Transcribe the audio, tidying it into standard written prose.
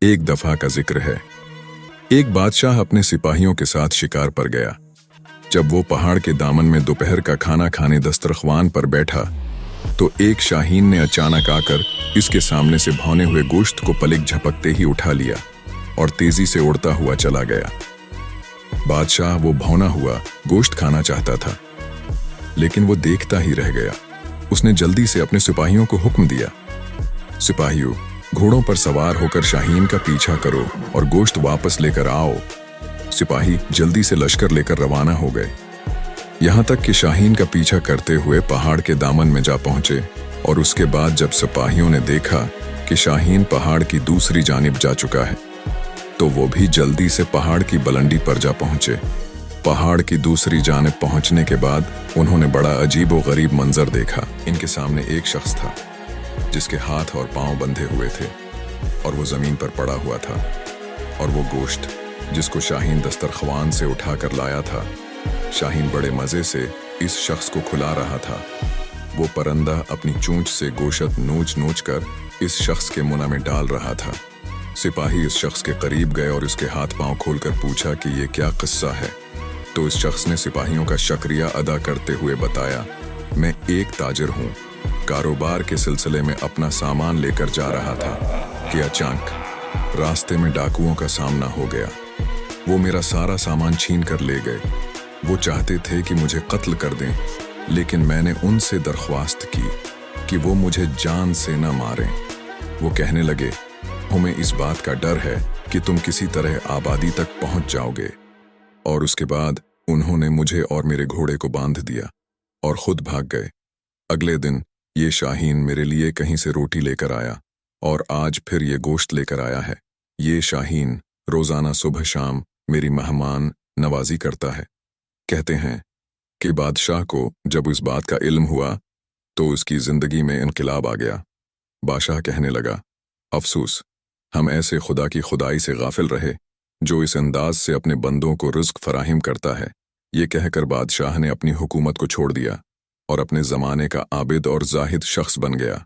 एक दफा का जिक्र है। एक बादशाह अपने सिपाहियों के साथ शिकार पर गया। जब वो पहाड़ के दामन में दोपहर का खाना खाने दस्तरख्वान पर बैठा तो एक शाहीन ने अचानक आकर इसके सामने से भौने हुए गोश्त को पलक झपकते ही उठा लिया और तेजी से उड़ता हुआ चला गया। बादशाह वो भौना हुआ गोश्त खाना चाहता था, लेकिन वो देखता ही रह गया। उसने जल्दी से अपने सिपाहियों को हुक्म दिया, सिपाहियों, घोड़ों पर सवार होकर शाहीन का पीछा करो और गोश्त वापस लेकर आओ। सिपाही जल्दी से लश्कर लेकर रवाना हो गए, यहाँ तक कि शाहीन का पीछा करते हुए पहाड़ के दामन में जा पहुंचे। और उसके बाद जब सिपाहियों ने देखा कि शाहीन पहाड़ की दूसरी जानिब जा चुका है, तो वो भी जल्दी से पहाड़ की बुलंदी पर जा पहुंचे। पहाड़ की दूसरी जानिब पहुंचने के बाद उन्होंने बड़ा अजीब व गरीब मंजर देखा। इनके सामने एक शख्स था जिसके हाथ और पांव बंधे हुए थे और वो जमीन पर पड़ा हुआ था, और वो गोश्त जिसको शाहीन दस्तरख्वान से उठाकर लाया था, शाहीन बड़े मजे से इस शख्स को खुला रहा था। वो परंदा अपनी चोंच से गोश्त नोच नोच कर इस शख्स के मुंह में डाल रहा था। सिपाही इस शख्स के करीब गए और उसके हाथ पांव खोलकर पूछा कि ये क्या किस्सा है। तो इस शख्स ने सिपाहियों का शुक्रिया अदा करते हुए बताया, मैं एक ताजिर हूँ, कारोबार के सिलसिले में अपना सामान लेकर जा रहा था कि अचानक रास्ते में डाकुओं का सामना हो गया। वो मेरा सारा सामान छीन कर ले गए। वो चाहते थे कि मुझे कत्ल कर दें, लेकिन मैंने उनसे दरख्वास्त की कि वो मुझे जान से न मारें। वो कहने लगे, हमें इस बात का डर है कि तुम किसी तरह आबादी तक पहुंच जाओगे। और उसके बाद उन्होंने मुझे और मेरे घोड़े को बांध दिया और खुद भाग गए। अगले दिन ये शाहीन मेरे लिए कहीं से रोटी लेकर आया और आज फिर ये गोश्त लेकर आया है। ये शाहीन रोजाना सुबह शाम मेरी मेहमान नवाजी करता है। कहते हैं कि बादशाह को जब इस बात का इल्म हुआ तो उसकी जिंदगी में इनकलाब आ गया। बादशाह कहने लगा, अफसोस, हम ऐसे खुदा की खुदाई से गाफिल रहे जो इस अंदाज से अपने बंदों को रिज़्क फराहिम करता है। ये कहकर बादशाह ने अपनी हुकूमत को छोड़ दिया और अपने ज़माने का आबिद और जाहिद शख्स बन गया।